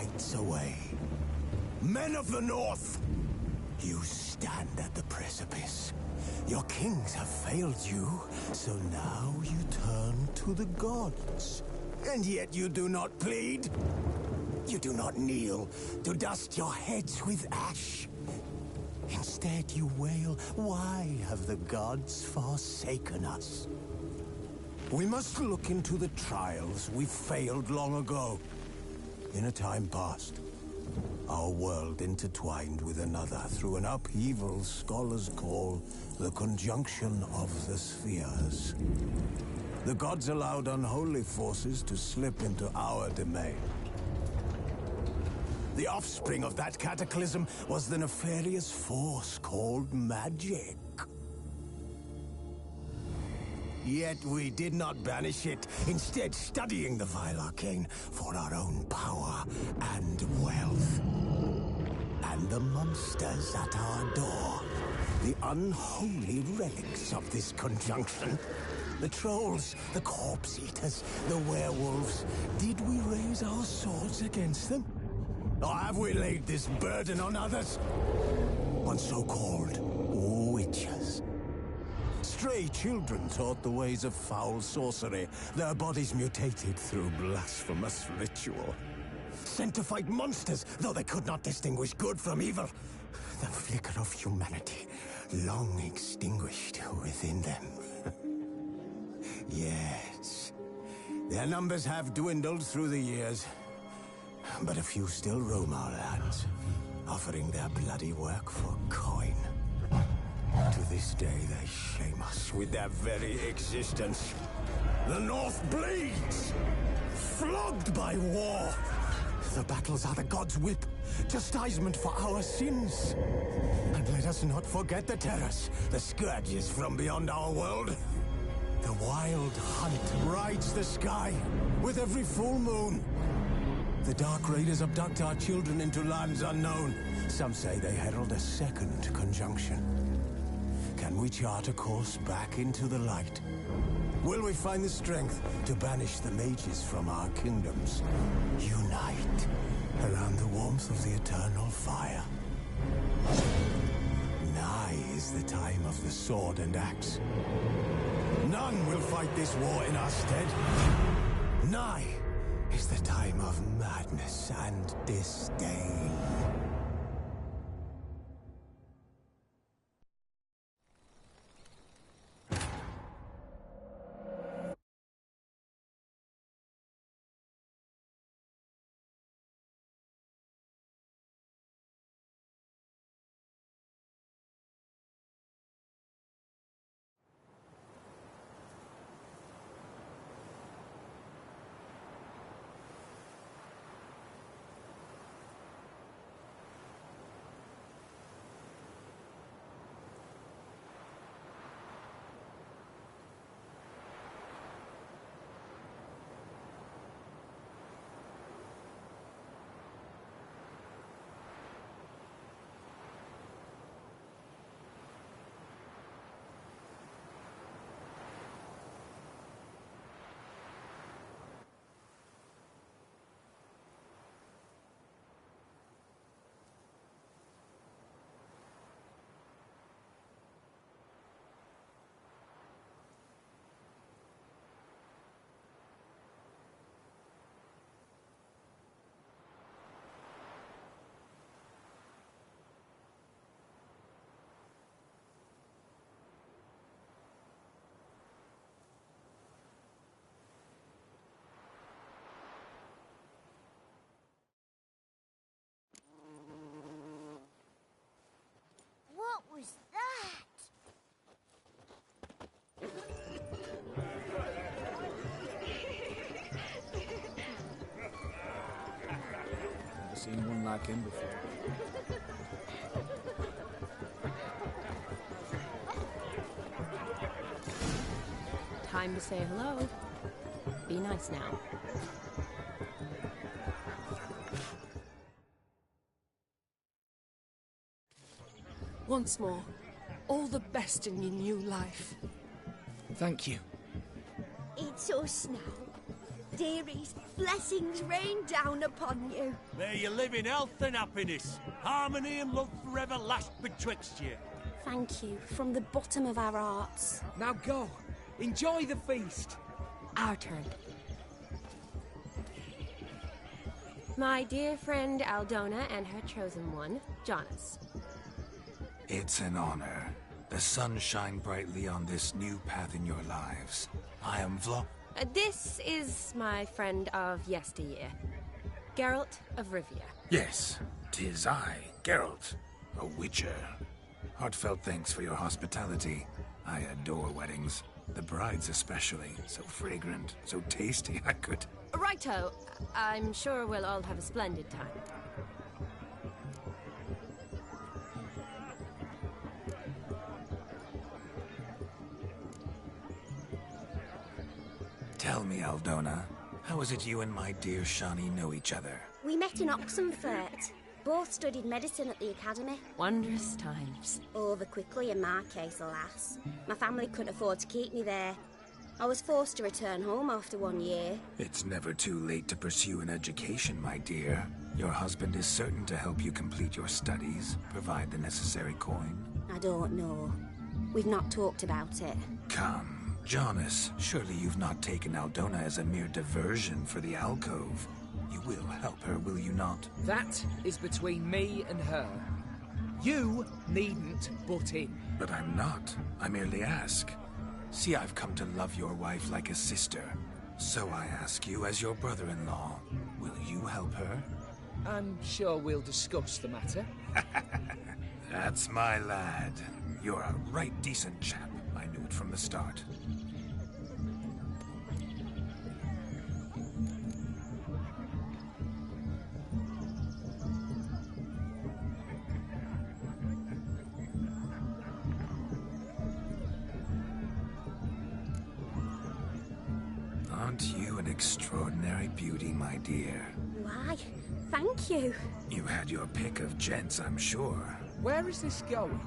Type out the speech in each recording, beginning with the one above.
lights away. Men of the North, you stand at the precipice. Your kings have failed you, so now you turn to the gods. And yet you do not plead. You do not kneel to dust your heads with ash. Instead you wail, why have the gods forsaken us? We must look into the trials we failed long ago. In a time past, our world intertwined with another through an upheaval scholars call the conjunction of the spheres. The gods allowed unholy forces to slip into our domain. The offspring of that cataclysm was the nefarious force called magic. Yet we did not banish it, instead studying the vile arcane for our own power and wealth. And the monsters at our door, the unholy relics of this conjunction. The trolls, the corpse-eaters, the werewolves. Did we raise our swords against them? Or have we laid this burden on others? On so-called witches. Stray children taught the ways of foul sorcery, their bodies mutated through blasphemous ritual. Sent to fight monsters, though they could not distinguish good from evil. The flicker of humanity, long extinguished within them. Yes, their numbers have dwindled through the years, but a few still roam our lands, offering their bloody work for coin. To this day, they shame us with their very existence. The North bleeds, flogged by war. The battles are the gods' whip, chastisement for our sins. And let us not forget the terrors, the scourges from beyond our world. The wild hunt rides the sky with every full moon. The Dark Raiders abduct our children into lands unknown. Some say they herald a second conjunction. Can we chart a course back into the light? Will we find the strength to banish the mages from our kingdoms? Unite around the warmth of the eternal fire. Nigh is the time of the sword and axe. None will fight this war in our stead. Nigh is the time of madness and disdain. What was that? Never seen one like him before. Time to say hello. Be nice now. Once more, all the best in your new life. Thank you. It's us now. dearies, blessings rain down upon you. May you live in health and happiness. Harmony and love forever last betwixt you. Thank you, from the bottom of our hearts. Now go. Enjoy the feast. Our turn. My dear friend Aldona and her chosen one, Jonas. It's an honor. The sun shine brightly on this new path in your lives. I am This is my friend of yesteryear, Geralt of Rivia. Yes, 'tis I, Geralt, a witcher. Heartfelt thanks for your hospitality. I adore weddings. The brides especially. So fragrant, so tasty, I could... Righto. I'm sure we'll all have a splendid time. Tell me, Aldona, how is it you and my dear Shani know each other? We met in Oxenfurt. Both studied medicine at the academy. Wondrous times. Over quickly in my case, alas. My family couldn't afford to keep me there. I was forced to return home after 1 year. It's never too late to pursue an education, my dear. Your husband is certain to help you complete your studies, provide the necessary coin. I don't know. We've not talked about it. Come, Jonas, surely you've not taken Aldona as a mere diversion for the alcove. You will help her, will you not? That is between me and her. You needn't butt in. But I'm not. I merely ask. See, I've come to love your wife like a sister. So I ask you, as your brother-in-law, will you help her? I'm sure we'll discuss the matter. That's my lad. You're a right decent chap. I knew it from the start. Aren't you an extraordinary beauty, my dear? Why, thank you. You had your pick of gents, I'm sure. Where is this going?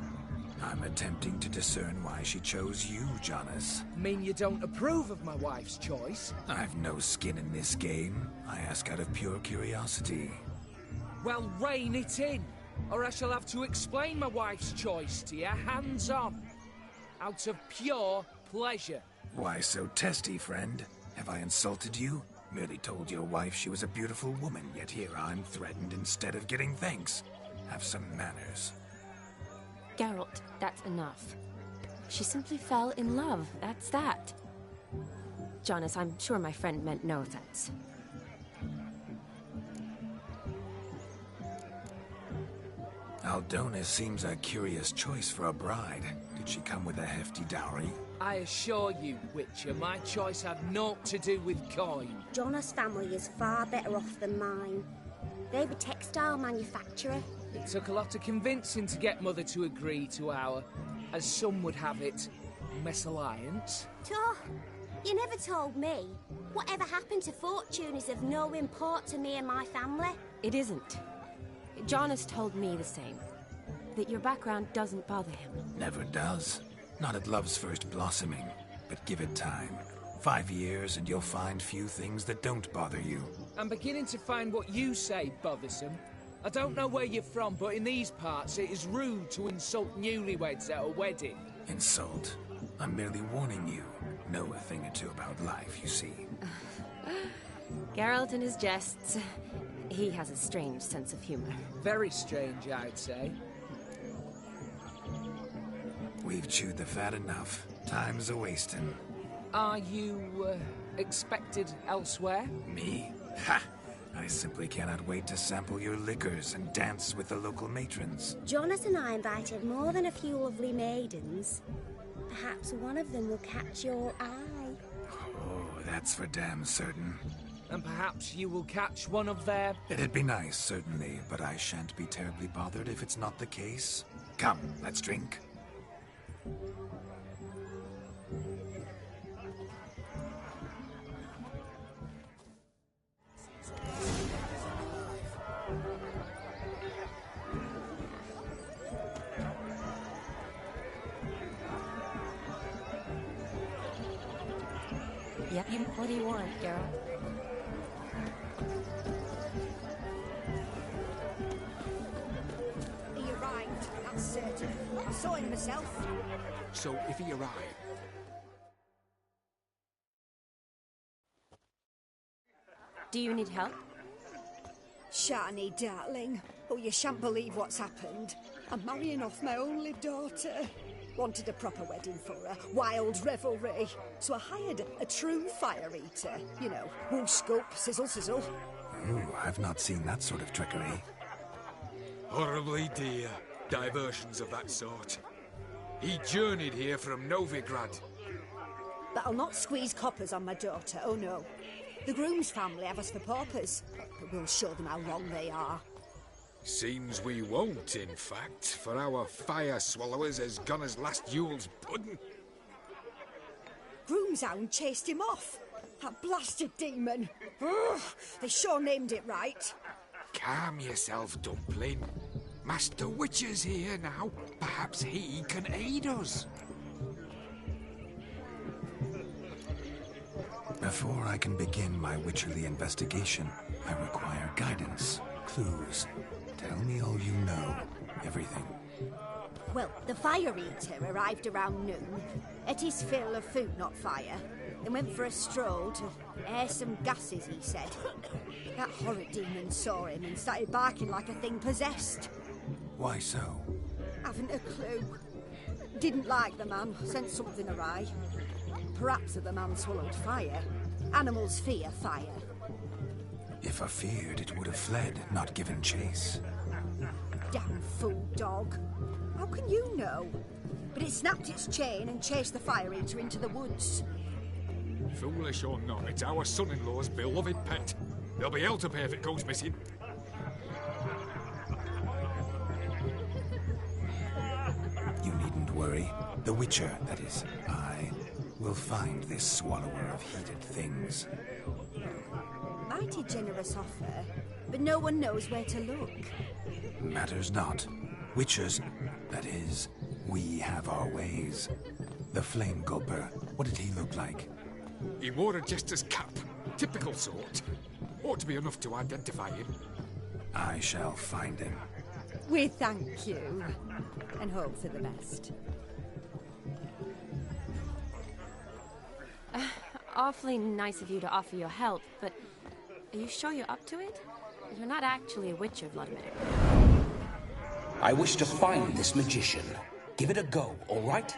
I'm attempting to discern why she chose you, Jonas. Mean you don't approve of my wife's choice? I've no skin in this game. I ask out of pure curiosity. Well, rein it in, or I shall have to explain my wife's choice to you hands-on. Out of pure pleasure. Why so testy, friend? Have I insulted you? Merely told your wife she was a beautiful woman, yet here I'm threatened instead of getting thanks. Have some manners. Geralt, that's enough. She simply fell in love, that's that. Jonas, I'm sure my friend meant no offense. Aldona seems a curious choice for a bride. Did she come with a hefty dowry? I assure you, Witcher, my choice had naught to do with coin. Jonas' family is far better off than mine. They're a textile manufacturer. It took a lot of convincing to get Mother to agree to our, as some would have it, mesalliance. You never told me. Whatever happened to fortune is of no import to me and my family. It isn't. Jonas told me the same. That your background doesn't bother him. Never does. Not at love's first blossoming. But give it time. 5 years and you'll find few things that don't bother you. I'm beginning to find what you say bothersome. I don't know where you're from, but in these parts it is rude to insult newlyweds at a wedding. Insult? I'm merely warning you. Know a thing or two about life, you see. Geralt and his jests. He has a strange sense of humor. Very strange, I'd say. We've chewed the fat enough. Time's a-wasting. Are you, expected elsewhere? Me? Ha! I simply cannot wait to sample your liquors and dance with the local matrons. Jonas and I invited more than a few lovely maidens. Perhaps one of them will catch your eye. Oh, that's for damn certain. And perhaps you will catch one of their... It'd be nice, certainly, but I shan't be terribly bothered if it's not the case. Come, let's drink. Yep. What do you want, Geralt? saw him myself. So if he arrived... Do you need help? Shani, darling. Oh, you shan't believe what's happened. I'm marrying off my only daughter. Wanted a proper wedding for her, wild revelry. So I hired a true fire eater. You know, woo scoop, sizzle sizzle. Ooh, I've not seen that sort of trickery. Horribly dear diversions of that sort. He journeyed here from Novigrad. But I'll not squeeze coppers on my daughter, oh no. The groom's family have us for paupers, but we'll show them how wrong they are. Seems we won't, in fact, for our fire swallowers as gone as last Yule's pudding. Groom's hound chased him off. That blasted demon. Ugh, they sure named it right. Calm yourself, Dumpling. Master Witcher's here now. Perhaps he can aid us. Before I can begin my witcherly investigation, I require guidance, clues. Tell me all you know. Everything. Well, the fire eater arrived around noon, ate his fill of food, not fire, then went for a stroll to air some gases, he said. That horrid demon saw him and started barking like a thing possessed. Why so? Haven't a clue. Didn't like the man, sent something awry. Perhaps the man swallowed fire. Animals fear fire. If I feared, it would have fled, not given chase. Damn fool dog. How can you know? But it snapped its chain and chased the fire eater into the woods. Foolish or not, it's our son-in-law's beloved pet. There'll be hell to pay if it goes missing. You needn't worry. The Witcher, that is, I, will find this swallower of heated things. Mighty generous offer, but no one knows where to look. Matters not. Witchers, that is, we have our ways. The Flame Gulper, what did he look like? He wore a jester's cap. Typical sort. Ought to be enough to identify him. I shall find him. We thank you, and hope for the best. Awfully nice of you to offer your help, but are you sure you're up to it? You're not actually a witcher, Vladimir. I wish to find this magician. Give it a go, all right?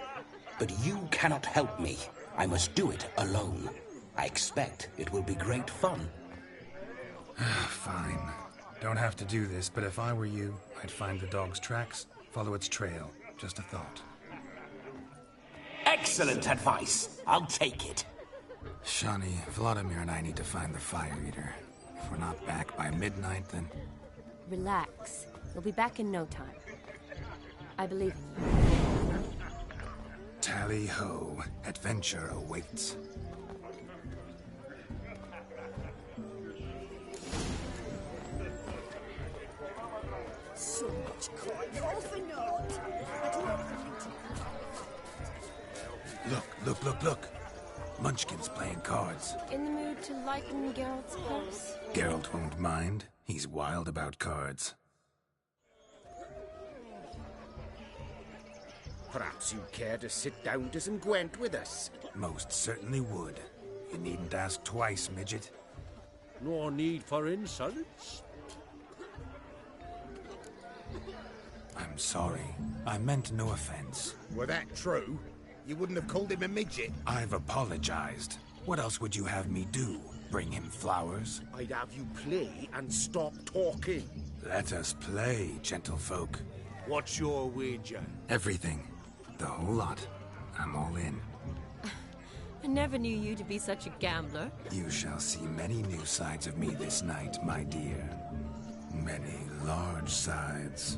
But you cannot help me. I must do it alone. I expect it will be great fun. Fine. Don't have to do this, but if I were you, I'd find the dog's tracks, follow its trail. Just a thought. Excellent advice. I'll take it. Shani, Vladimir and I need to find the fire eater. If we're not back by midnight, then... Relax. We'll be back in no time. I believe in you. Tally-ho. Adventure awaits. So much coin, all for naught. I don't know. Look. Munchkin's playing cards. In the mood to lighten Geralt's purse? Geralt won't mind. He's wild about cards. Perhaps you'd care to sit down to some Gwent with us? Most certainly would. You needn't ask twice, midget. No need for insults. I'm sorry. I meant no offense. Were that true? You wouldn't have called him a midget? I've apologized. What else would you have me do? Bring him flowers? I'd have you play and stop talking. Let us play, gentlefolk. What's your wager? Everything. The whole lot. I'm all in. I never knew you to be such a gambler. You shall see many new sides of me this night, my dear. Many large sides.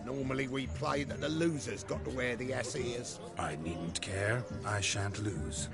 Normally we play that the loser's got to wear the ass ears. I needn't care. I shan't lose.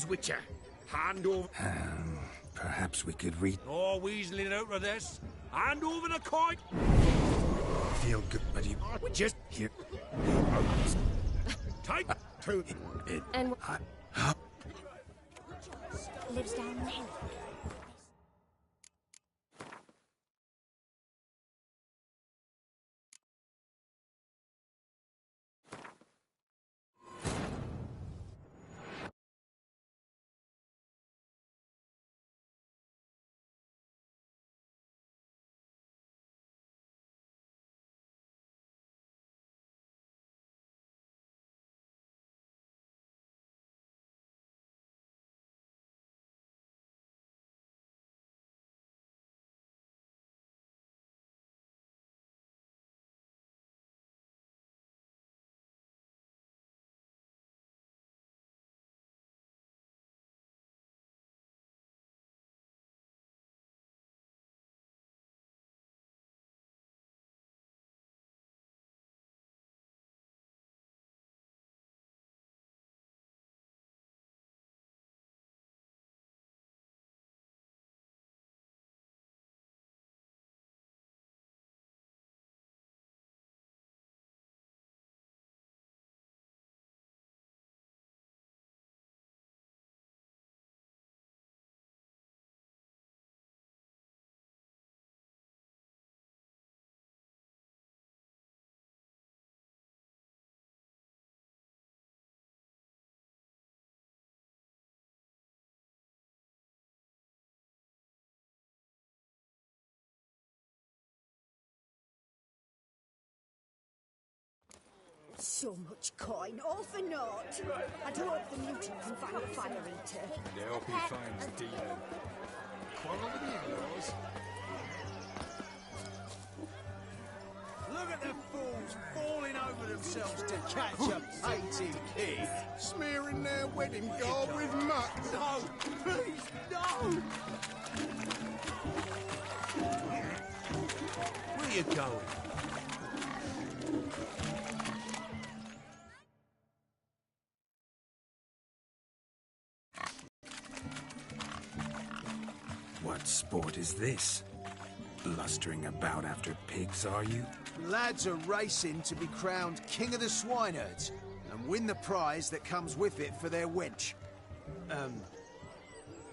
goes, Witcher. Hand over... Perhaps we could read... No weaseling out of this. Hand over the coin. Feel good, but you... Just... Here... Take... Two... And... Lives down the hill. So much coin, all for naught. I do hope the mutant can find a fire eater. I hope he finds Demon. Quarrel with the in-laws? Look at the fools falling over themselves to catch a painted kid. Smearing their wedding garb with muck. No, please, no! Where you going? What sport is this? Blustering about after pigs, are you? Lads are racing to be crowned King of the Swineherds and win the prize that comes with it for their wench.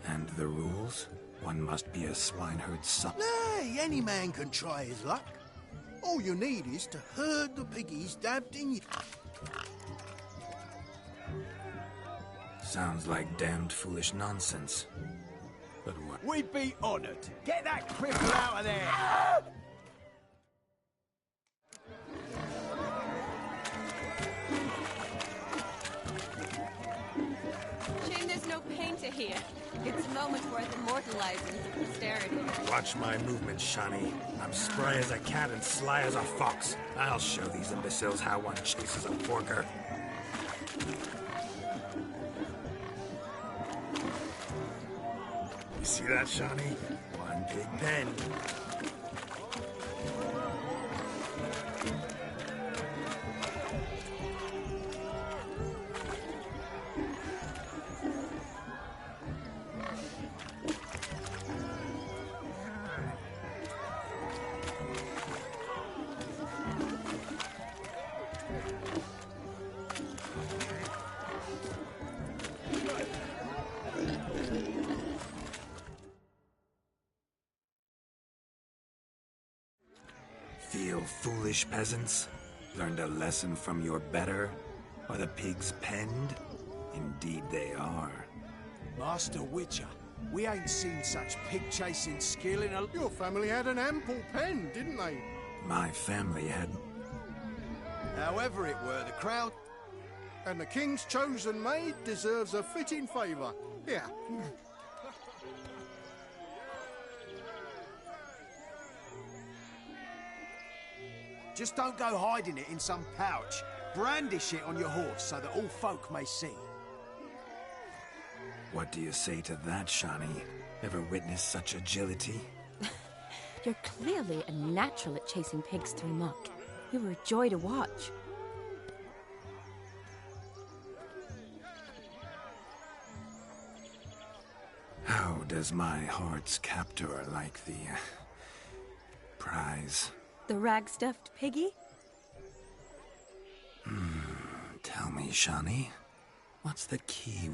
And the rules? One must be a swineherd son. Nay, any man can try his luck. All you need is to herd the piggies dabbed in you. Sounds like damned foolish nonsense. But what? We'd be honoured. Get that cripple out of there! Shame there's no painter here. It's a moment worth immortalizing for posterity. Watch my movements, Shani. I'm spry as a cat and sly as a fox. I'll show these imbeciles how one chases a porker. You see that, Shani? One big pen. Feel foolish, peasants? Learned a lesson from your better? Are the pigs penned? Indeed they are. Master Witcher, we ain't seen such pig-chasing skill in a... Your family had an ample pen, didn't they? My family had... However it were, the crown... And the king's chosen maid deserves a fitting favour. Here. Just don't go hiding it in some pouch. Brandish it on your horse so that all folk may see. What do you say to that, Shani? Ever witnessed such agility? You're clearly a natural at chasing pigs through muck. You were a joy to watch. does my heart's captor like the prize? The rag-stuffed piggy? Tell me, Shani, what's the key?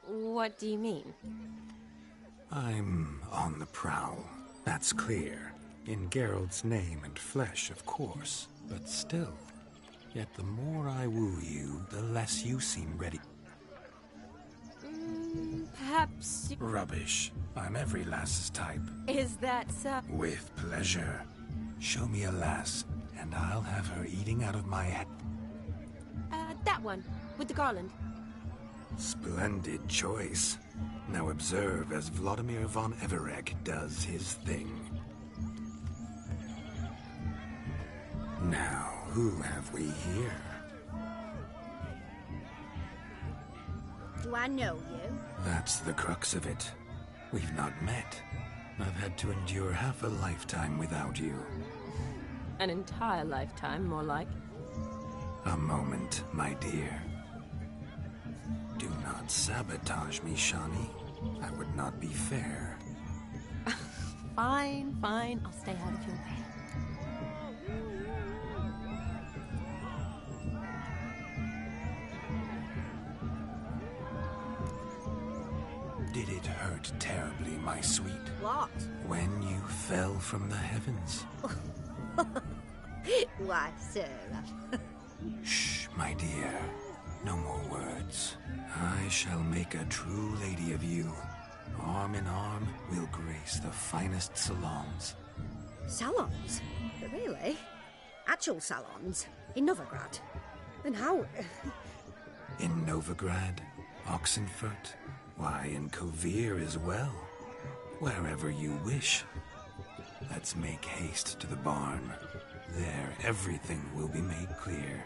What do you mean? I'm on the prowl, that's clear. In Geralt's name and flesh, of course, but still. Yet the more I woo you, the less you seem ready. Perhaps... Rubbish. I'm every lass's type. Is that so? With pleasure. Show me a lass, and I'll have her eating out of my head. That one, with the garland. Splendid choice. Now observe as Vladimir von Everek does his thing. Now, who have we here? Do I know you? That's the crux of it. We've not met. I've had to endure half a lifetime without you. An entire lifetime, more like. A moment, my dear. Do not sabotage me, Shani. That would not be fair. Fine, fine. I'll stay out of your way. Did it hurt terribly, my sweet? What? When you fell from the heavens? Why, Sarah. Shh, my dear. No more words. I shall make a true lady of you. Arm in arm, we'll grace the finest salons. Salons? Really? Actual salons? In Novigrad? And how... In Novigrad, Oxenfurt, why, in Kovir as well. Wherever you wish. Let's make haste to the barn. There, everything will be made clear.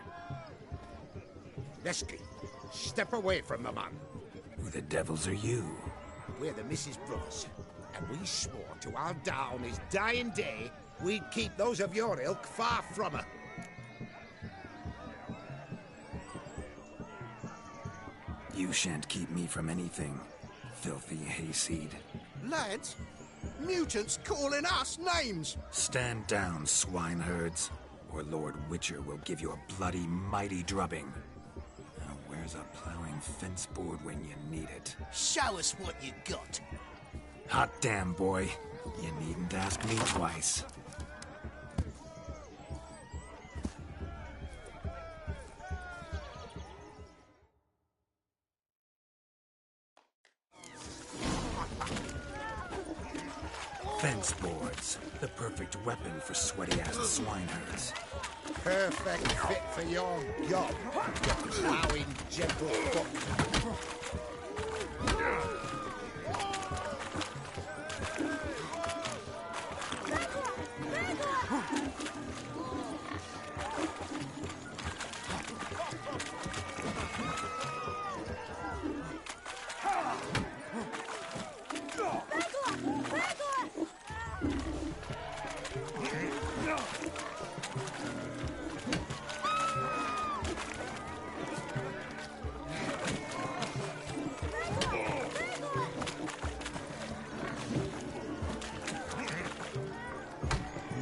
Lesky, step away from the man. Who the devils are you? We're the Mrs. Brothers, and we swore to our down his dying day we'd keep those of your ilk far from her. You shan't keep me from anything, filthy hayseed. Lads, mutants calling us names! Stand down, swineherds, or Lord Witcher will give you a bloody mighty drubbing. Now where's a plowing fence board when you need it? Show us what you got. Hot damn, boy. You needn't ask me twice. Fence boards, the perfect weapon for sweaty-ass swineherds. Perfect fit for your job, you plowing gentle foot.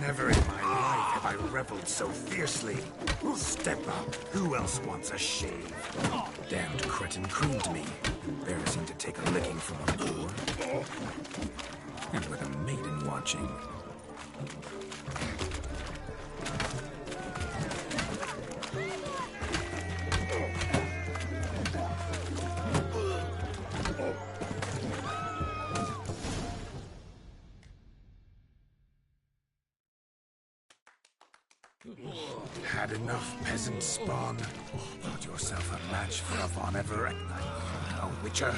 Never in my life have I reveled so fiercely. Step up. Who else wants a shave? Damned cretin creamed me. Embarrassing to take a licking from a boor. And with a maiden watching. Had enough peasant spawn? Thought yourself a match for a Von Everett? A witcher?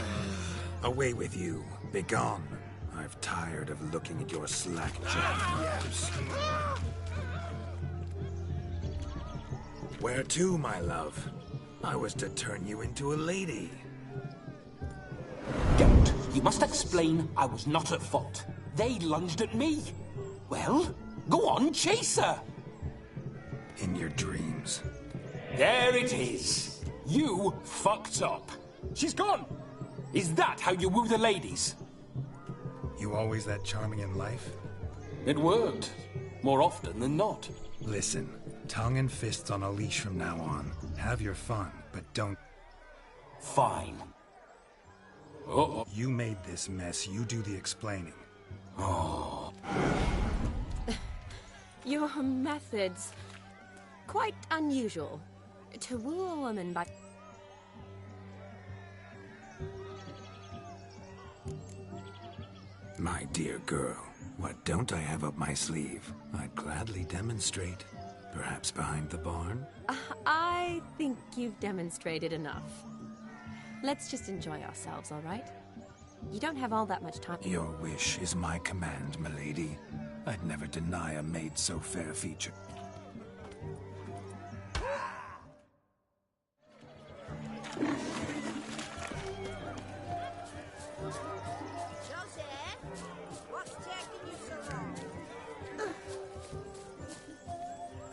Away with you. Begone. I've tired of looking at your slack-jawed yaps. Where to, my love? I was to turn you into a lady. Don't. You must explain I was not at fault. They lunged at me. Well, go on, chase her. In your dreams. There it is. You fucked up. She's gone. Is that how you woo the ladies? You always that charming in life? It worked. More often than not. Listen, tongue and fists on a leash from now on. Have your fun, but don't... Fine. Uh-oh. You made this mess. You do the explaining. Oh. Your methods... quite unusual. To woo a woman by... My dear girl, what don't I have up my sleeve? I'd gladly demonstrate. Perhaps behind the barn? I think you've demonstrated enough. Let's just enjoy ourselves, all right? You don't have all that much time. Your wish is my command, milady. I'd never deny a maid so fair-featured.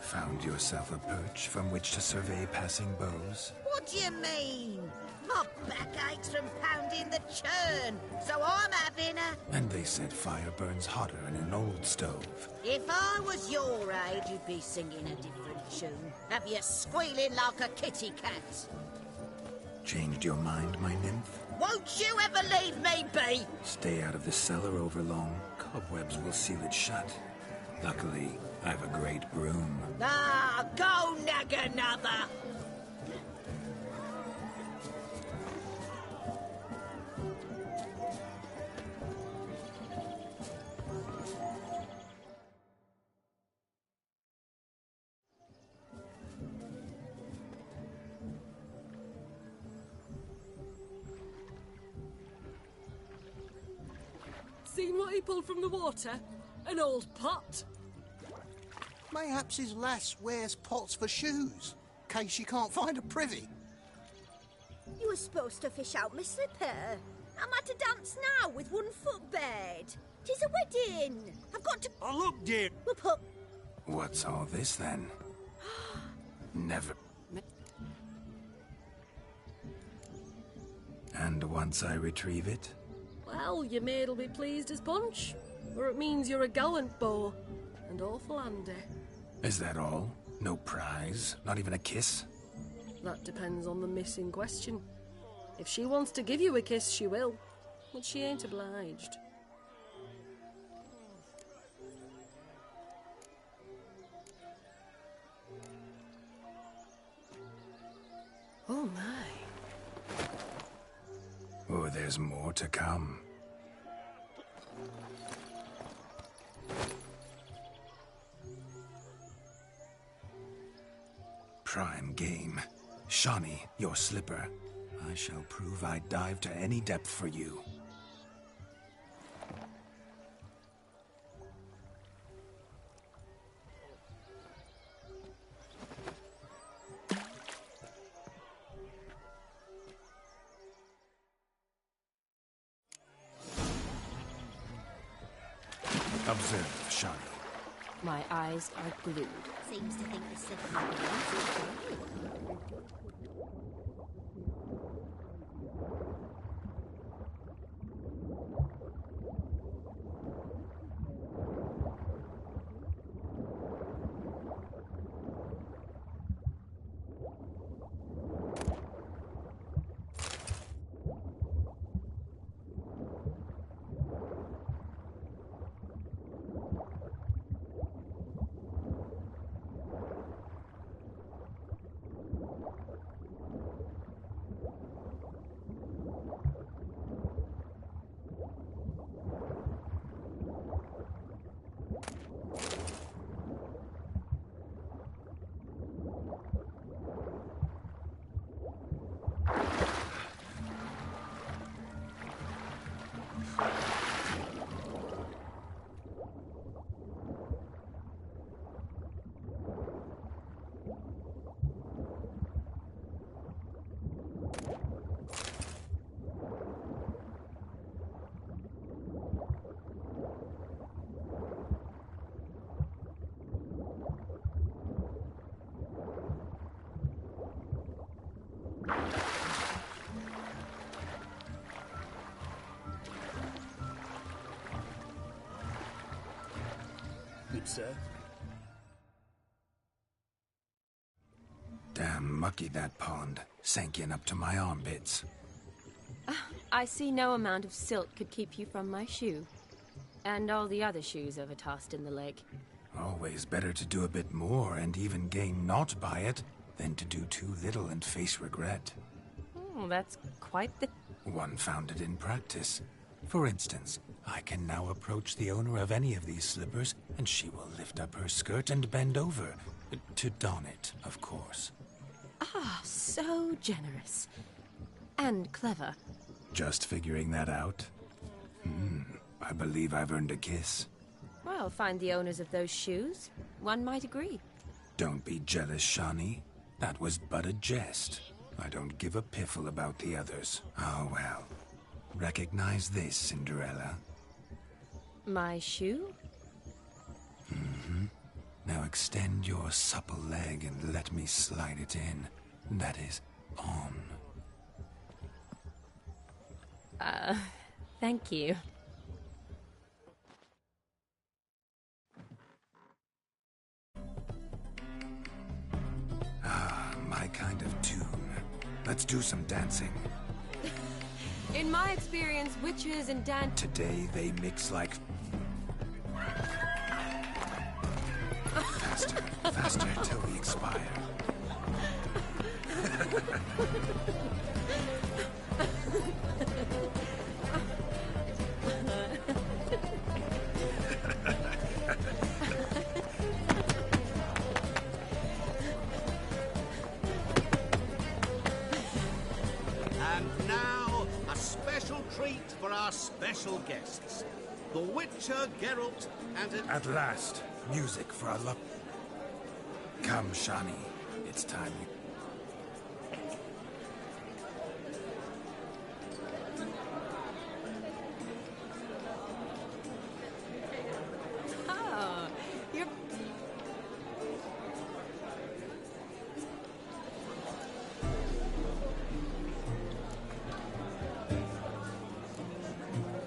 Found yourself a perch from which to survey passing beaux? What do you mean? My back aches from pounding the churn, so I'm having a... And they said fire burns hotter in an old stove. If I was your age, you'd be singing a different tune. Have you squealing like a kitty cat? Changed your mind, my nymph? Won't you ever leave me be? Stay out of the cellar overlong. Cobwebs will seal it shut. Luckily, I've a great broom. Ah, go nag another! Seen what he pulled from the water? An old pot. Mayhaps his lass wears pots for shoes, case she can't find a privy. You were supposed to fish out my slipper. I'm at a dance now with one foot bed. 'Tis a wedding. I've got to... Oh, look, dear. We'll put... What's all this, then? Never... And once I retrieve it? Well, your maid'll be pleased as punch. Or it means you're a gallant beau. And awful handy. Is that all? No prize? Not even a kiss? That depends on the miss in question. If she wants to give you a kiss, she will. But she ain't obliged. Oh my. Oh, there's more to come. Prime game. Shawnee, your slipper. I shall prove I'd dive to any depth for you. Observe, Shawnee. My eyes are glued. Seems to think the slipper might be empty. Good, sir. Damn mucky, that pond. Sank in up to my armpits. I see no amount of silt could keep you from my shoe. And all the other shoes overtossed in the lake. Always better to do a bit more and even gain naught by it than to do too little and face regret. Oh, that's quite the... One found it in practice. For instance, I can now approach the owner of any of these slippers, and she will lift up her skirt and bend over. To don it, of course. Ah, so generous. And clever. Just figuring that out? I believe I've earned a kiss. Well, find the owners of those shoes. One might agree. Don't be jealous, Shawnee. That was but a jest. I don't give a piffle about the others. Oh, well. Recognize this, Cinderella. My shoe? Now extend your supple leg and let me slide it in. That is, on. Thank you. My kind of tune. Let's do some dancing. In my experience, witches and Today they mix like... Faster, faster till we expire. And now, a special treat for our special guests. The Witcher, Geralt, and... At last, music for our luck. Come, Shawnee. It's time you... Oh, you're...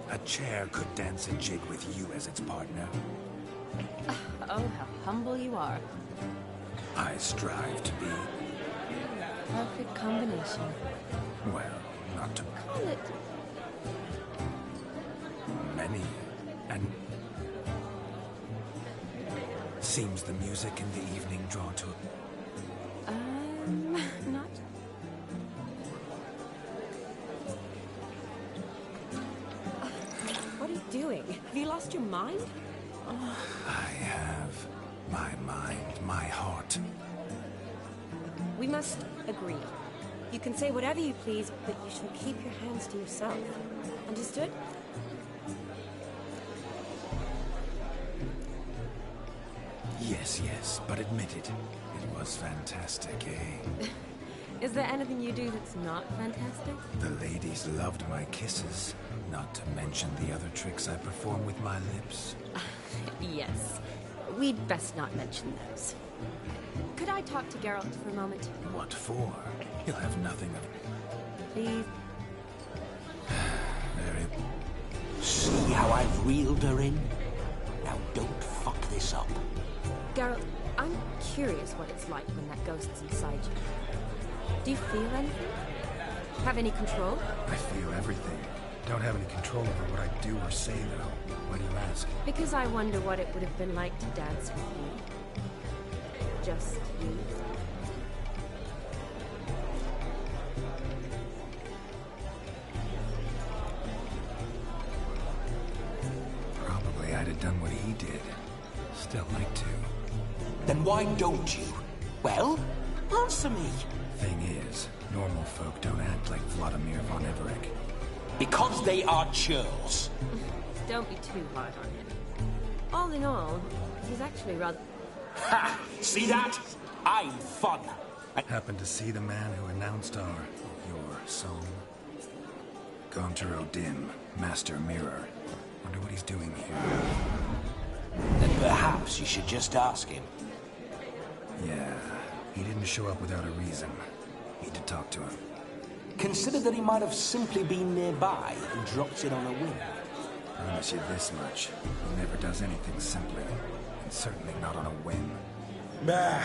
A chair could dance a jig with you as its partner. Oh, how humble you are. I strive to be. Perfect combination. Well, not to Call it... many. And... seems the music in the evening draw to... not... What are you doing? Have you lost your mind? I have my mind, my heart. We must agree. You can say whatever you please, but you shall keep your hands to yourself. Understood? Yes, yes, but admit it. It was fantastic, eh? Is there anything you do that's not fantastic? The ladies loved my kisses, not to mention the other tricks I perform with my lips. Yes. We'd best not mention those. Could I talk to Geralt for a moment? What for? He'll have nothing of... Please? Very... See how I've reeled her in? Now don't fuck this up. Geralt, I'm curious what it's like when that ghost's inside you. Do you feel anything? Have any control? I feel everything. Don't have any control over what I do or say, though. Why do you ask? Because I wonder what it would have been like to dance with you. Just you. Probably I'd have done what he did. Still like to. Then why don't you? Well, answer me. Thing is, normal folk don't act like Vladimir von Everett. Because they are churls. Don't be too hard on him. All in all, he's actually rather... Ha! See that? I'm fun. Happened to see the man who announced your song? Gaunter O'Dim, Master Mirror. Wonder what he's doing here. Then perhaps you should just ask him. Yeah, he didn't show up without a reason. Need to talk to him. Consider that he might have simply been nearby and dropped it on a whim. Promise you this much. He never does anything simply. And Certainly not on a whim. Bah,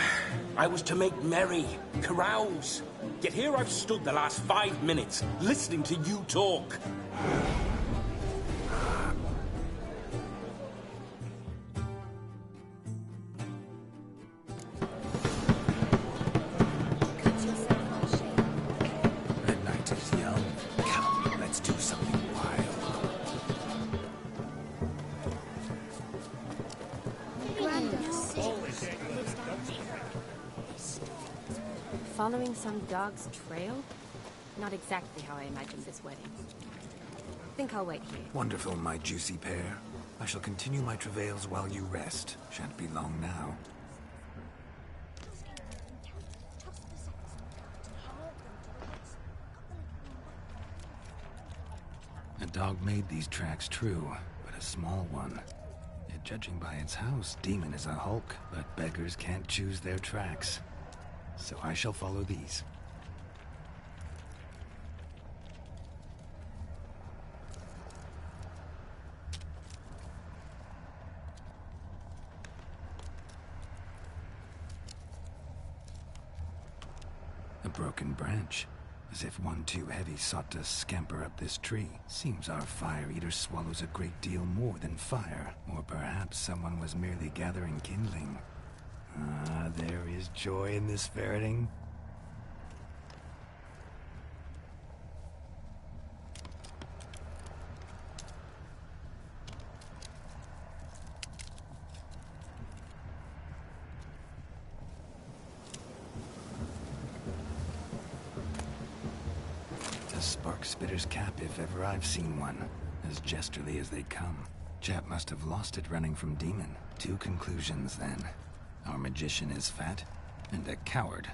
I was to make merry, carouse. Yet here I've stood the last 5 minutes, listening to you talk. The night is young. Come, let's do something wild. Following some dog's trail? Not exactly how I imagined this wedding. Think I'll wait here. Wonderful, my juicy pear. I shall continue my travails while you rest. Shan't be long now. A dog made these tracks true, but a small one. Yet judging by its house, Demon is a hulk, but beggars can't choose their tracks. So I shall follow these. A broken branch, as if one too heavy sought to scamper up this tree. Seems our fire eater swallows a great deal more than fire, or perhaps someone was merely gathering kindling. Ah, there is joy in this ferreting. It's a spark spitter's cap if ever I've seen one, as jesterly as they come. Chap must have lost it running from Demon. 2 conclusions, then. Our magician is fat, and a coward.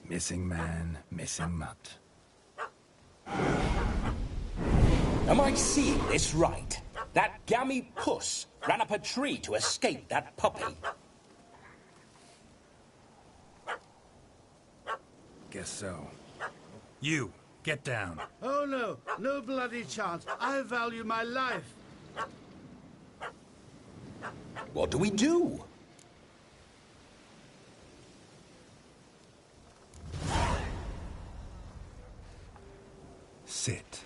Missing man, missing mutt. Am I seeing this right? That gammy puss ran up a tree to escape that puppy. Guess so. You, get down. Oh no, no bloody chance. I value my life. What do we do? Sit.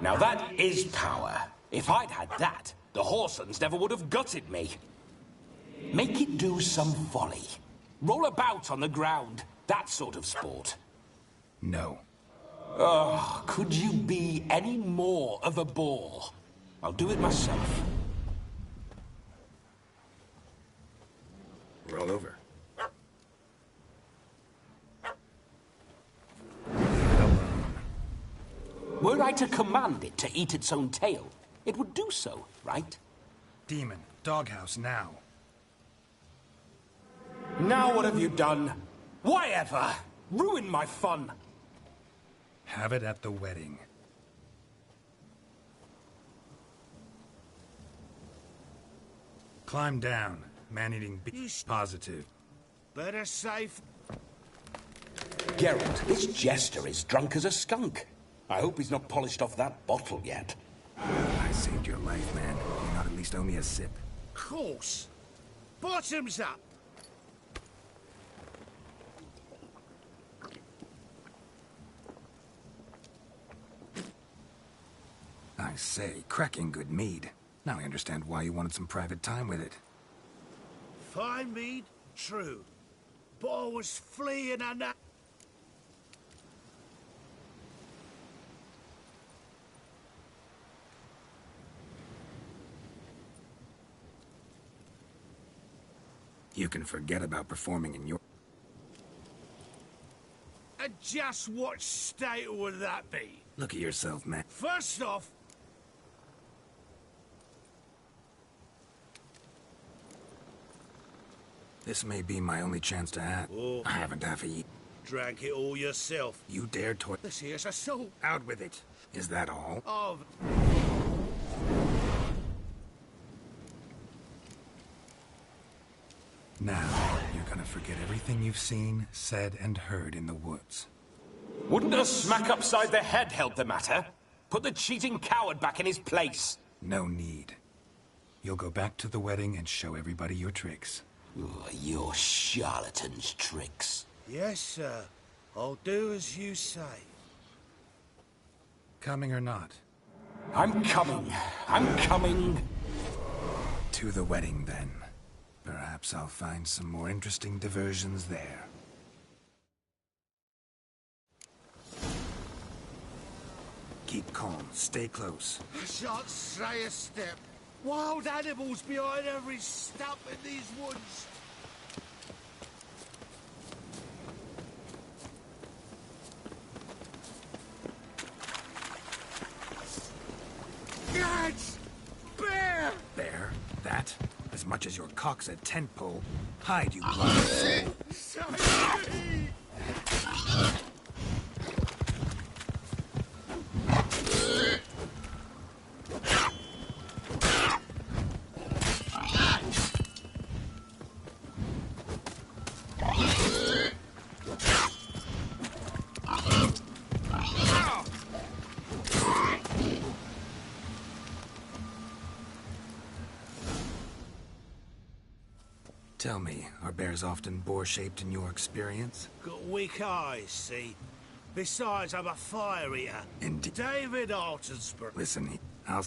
Now that is power. If I'd had that, the Horsons never would have gutted me. Make it do some folly. Roll about on the ground. That sort of sport. No. Oh, could you be any more of a bore? I'll do it myself. Roll over. Were I to command it to eat its own tail, it would do so, right? Demon, doghouse now. Now what have you done? Why ever? Ruin my fun. Have it at the wedding. Climb down. Man-eating beast positive. Better safe. Geralt, this jester is drunk as a skunk. I hope he's not polished off that bottle yet. I saved your life, man. You not at least owe me a sip. Course. Bottoms up. I say, cracking good mead. Now I understand why you wanted some private time with it. Fine mead, true. But I was fleeing and that. You can forget about performing in your... And just what state would that be? Look at yourself, man. First off... This may be my only chance to act. Oh. I haven't half a year. Drank it all yourself. You dare toy... This here's assault. Out with it. Is that all? Of... Now, you're gonna forget everything you've seen, said, and heard in the woods. Wouldn't a smack upside the head help the matter? Put the cheating coward back in his place. No need. You'll go back to the wedding and show everybody your tricks. Oh, your charlatan's tricks. Yes, sir. I'll do as you say. Coming or not? I'm coming. I'm coming. To the wedding, then. Perhaps I'll find some more interesting diversions there. Keep calm. Stay close. I shan't stray a step. Wild animals behind every stump in these woods. Gads! Bear! Bear? That? As much as your cock's a tent pole. Hide, you blind. Save me! Tell me, are bears often boar-shaped in your experience? Got weak eyes, see? Besides, I'm a fire eater. Indeed. David Altonsburg. Listen, I'll...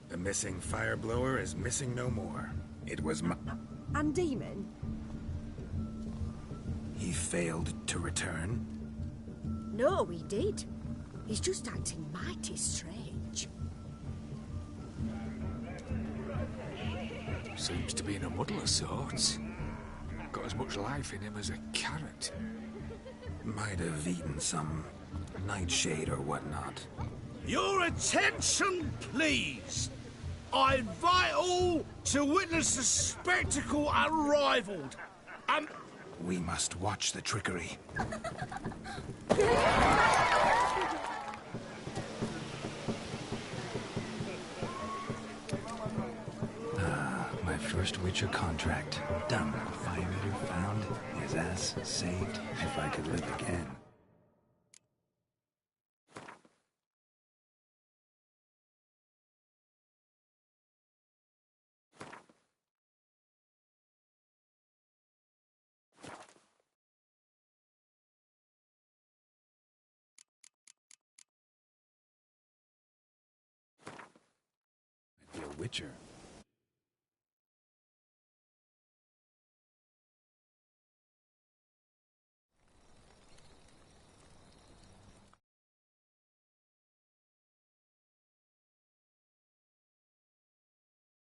The missing fire blower is missing no more. It was my... And Demon? He failed to return. No, he did. He's just acting mighty strange. Seems to be in a muddle of sorts. Got as much life in him as a carrot. Might have eaten some nightshade or whatnot. Your attention, please. I invite all to witness the spectacle unrivaled. We must watch the trickery. My first Witcher contract. Done. Fire eater found. His ass saved. If I could live again. Be a Witcher.